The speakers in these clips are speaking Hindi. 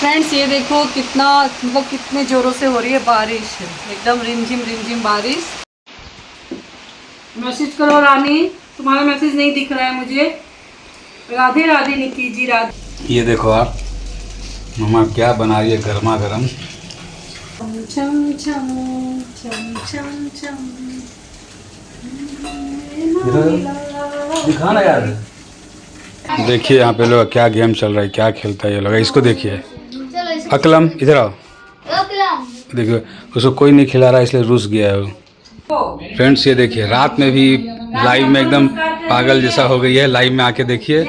फ्रेंड्स ये देखो कितना मतलब कितने जोरों से हो रही है बारिश, एकदम रिमझिम बारिश। मैसेज करो रानी, तुम्हारा मैसेज नहीं दिख रहा है मुझे। राधे राधे निक्की जी, राधे। ये देखो आप मम्मा क्या बना रही है गर्मा गर्म। चम चम चम चम चम दिखा ना यार। देखिए यहाँ पे लोग क्या गेम चल रहा है, क्या खेलता है ये लोग। इसको देखिए, अकलम इधर आओ। देखिए उसको कोई नहीं खिला रहा इसलिए रुस गया है वो। फ्रेंड्स ये देखिए रात में भी लाइव में एकदम पागल जैसा हो गई है। लाइव में आके देखिए,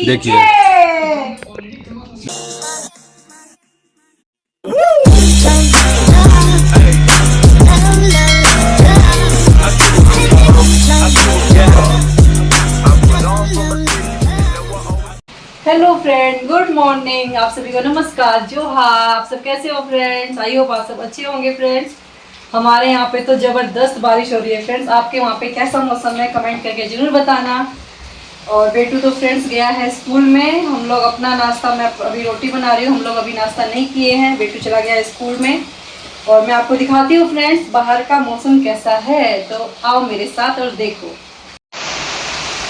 देखिए हेलो फ्रेंड, गुड मॉर्निंग। आप सभी को नमस्कार, जोहार। आप सब कैसे हो फ्रेंड्स? आई होप आप सब अच्छे होंगे फ्रेंड्स। हमारे यहाँ पे तो ज़बरदस्त बारिश हो रही है फ्रेंड्स। आपके वहाँ पे कैसा मौसम है कमेंट करके ज़रूर बताना। और बेटू तो फ्रेंड्स गया है स्कूल में। हम लोग अपना नाश्ता, मैं अभी रोटी बना रही हूँ, हम लोग अभी नाश्ता नहीं किए हैं। बेटू चला गया है स्कूल में। और मैं आपको दिखाती हूँ फ्रेंड्स बाहर का मौसम कैसा है, तो आओ मेरे साथ और देखो।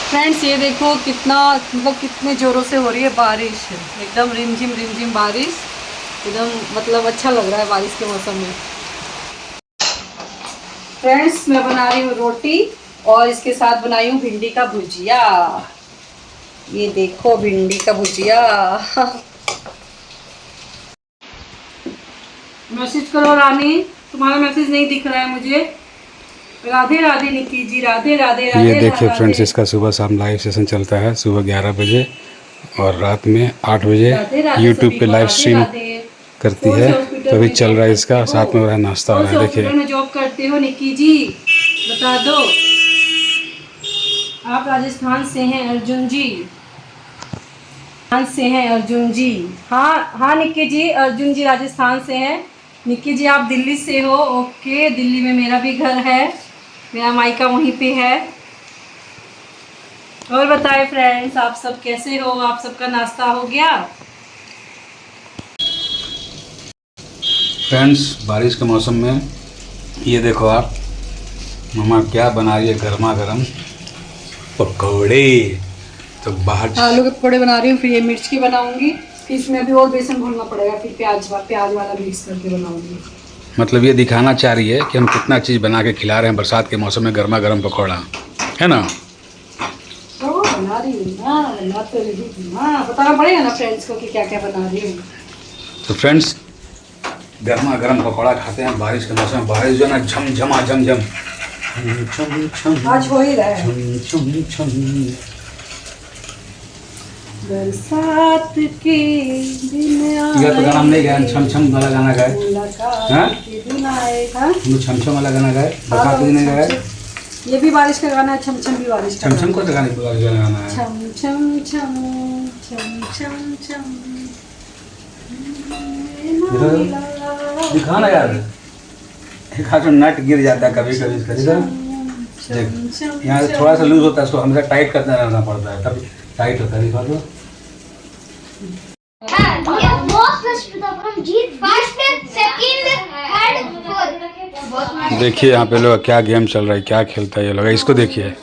फ्रेंड्स ये देखो कितना मतलब कितने ज़ोरों से हो रही है बारिश, एकदम रिमझिम बारिश। एकदम मतलब अच्छा लग रहा है बारिश के मौसम में। फ्रेंड्स मैं बना रही हूँ रोटी और इसके साथ बनाई हूँ भिंडी का भुजिया। ये देखो भिंडी का भुजिया। मैसेज करो रानी, तुम्हारा मैसेज नहीं दिख रहा है मुझे। राधे राधे निक्की जी, राधे राधे राधे। ये देखिए फ्रेंड्स, इसका सुबह शाम लाइव सेशन चलता है। सुबह 11 बजे और रात में 8 बजे यूट्यूब पे लाइव स्ट्रीम करती है। तो अभी चल रहा है इसका, साथ में हो रहा है नाश्ता हो रहा है। देखिए में जॉब करते हो निक्की जी, बता दो। आप राजस्थान से हैं अर्जुन जी, राजस्थान से हैं अर्जुन जी। हाँ निक्की जी, अर्जुन जी राजस्थान से हैं। निक्की जी आप दिल्ली से हो? ओके, दिल्ली में मेरा भी घर है, मेरा मायका वहीं पे है। और बताएं फ्रेंड्स आप सब कैसे हो? आप सबका नाश्ता हो गया? फ्रेंड्स बारिश के मौसम में ये देखो आप मम्मा क्या बना रही है गर्मा गर्म पकौड़े। तो बाहर आलू के पकौड़े बना रही हूँ, फिर ये मिर्च की बनाऊंगी, फिर इसमें अभी और बेसन भूनना पड़ेगा, फिर प्याज वाला मिक्स करके बनाऊंगी। मतलब ये दिखाना चाह रही है कि हम कितना चीज़ बना के खिला रहे हैं बरसात के मौसम में, गर्मा गर्म पकौड़ा, है ना? तो बना रही हूँ ना, बना तो रही हूँ ना, बताना पड़ेगा ना फ्रेंड्स को कि क्या क्या बना रही हूँ। तो फ्रेंड्स गर्मा गर्म पकौड़ा खाते हैं बारिश के मौसम में। बारिश जो है ना झमझमा झमझम आज हो ही रहा है बरसात के दिन। ये तो गाना हम नहीं गाए, छम छम वाला गाना गाए, छम वाला गाना गाए, बरसात के दिन नहीं गाए। ये भी बारिश का गाना है, छम छम भी बारिश का। छम को तो गाना है, छम छम छम छम छम छम। दिखा ना यार, एक हाथ में नट गिर जाता है कभी कभी इसका। यहाँ से थोड़ा सा लूज होता है, इसको हमेशा टाइट करते रहना पड़ता है, तब टाइट होता है। दिखा दो। देखिए यहाँ पे लोग क्या गेम चल रहा है, क्या खेलता है ये लोग। इसको देखिए,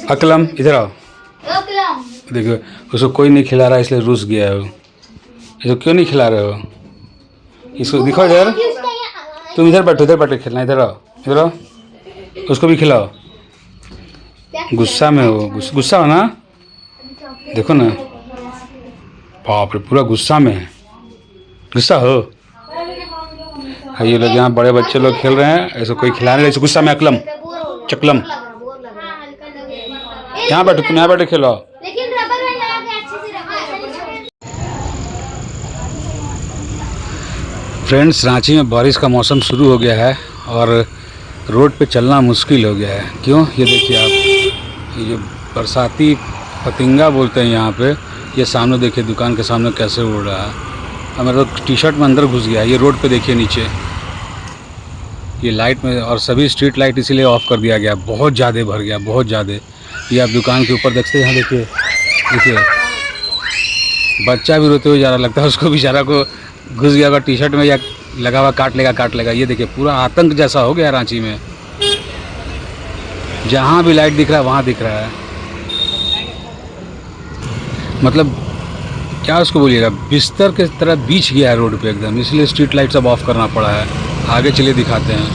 अकलम इधर आओ। देखिए उसको कोई नहीं खिला रहा इसलिए रुस गया है वो। इसको क्यों नहीं खिला रहे हो? इसको दिखाओ इधर, तुम इधर बैठो खेलना। इधर आओ, उसको भी खिलाओ। गुस्सा में हो, गुस्सा हो ना, देखो ना, बाप रे पूरा गुस्सा में है। गुस्सा हो? ये लोग यहाँ बड़े बच्चे लोग खेल रहे हैं, ऐसे कोई खिला नहीं रहे, गुस्सा में। अकलम चकलम यहाँ बैठो, तुम यहाँ बैठो खेलो। फ्रेंड्स रांची में बारिश का मौसम शुरू हो गया है और रोड पे चलना मुश्किल हो गया है। क्यों? ये देखिए आप, ये बरसाती पतिंगा बोलते हैं यहाँ पे। ये सामने देखिए दुकान के सामने कैसे उड़ रहा है, और मेरा तो टी शर्ट में अंदर घुस गया। ये रोड पे देखिए नीचे ये लाइट में, और सभी स्ट्रीट लाइट इसीलिए ऑफ कर दिया गया, बहुत ज़्यादा भर गया, बहुत ज़्यादा। ये आप दुकान के ऊपर देखते हैं, देखिए बच्चा भी रोते हुए जा रहा, लगता है उसको बेचारा को घुस गया होगा टी शर्ट में या लगा हुआ काट लेगा। ये देखिए पूरा आतंक जैसा हो गया रांची में, जहाँ भी लाइट दिख रहा है वहाँ दिख रहा है। मतलब क्या उसको बोलिएगा, बिस्तर के तरह बीछ गया है रोड पे एकदम, इसलिए स्ट्रीट लाइट सब ऑफ करना पड़ा है। आगे चलिए दिखाते हैं।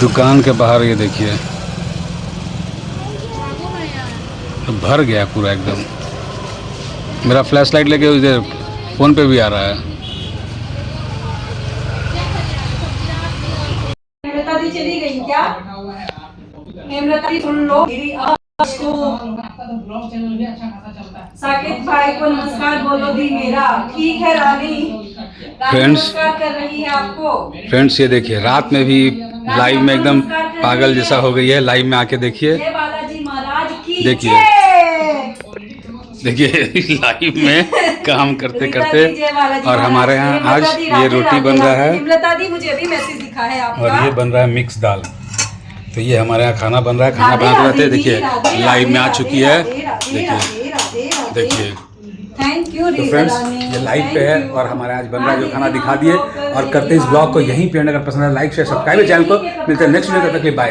दुकान के बाहर ये देखिए भर गया पूरा एकदम। मेरा फ्लैश लाइट लेके इधर फ़ोन पे भी आ रहा है। हेमलता दी चली गई क्या? हेमलता दी सुन लो मेरी आवाज़ को। साकिब भाई को नमस्कार बोलो दी मेरा। ठीक है रानी नमस्कार कर रही है आपको। फ्रेंड्स ये देखिए रात में भी लाइव में एकदम पागल जैसा हो गई है। लाइव में आके देखिए, जय बालाजी महाराज की देखिए लाइव में काम करते करते। और हमारे यहाँ आज ये रोटी बन रहा है हेमलता दी मुझे अभी मैसेज दिखा है आपका। और ये बन रहा है मिक्स दाल। तो ये हमारे यहाँ खाना बन रहा है, खाना बनाते रहते। देखिए लाइव में आ चुकी है, देखिए। Thank you. तो फ्रेंड्स ये लाइव पे है और हमारे आज बन रहा है जो खाना दिखा दिए। और करते इस ब्लॉग को यहीं पे एंड। अगर पसंद है लाइक शेयर सब्सक्राइब चैनल को। मिलते हैं नेक्स्ट वीडियो, तब तक के लिए बाय।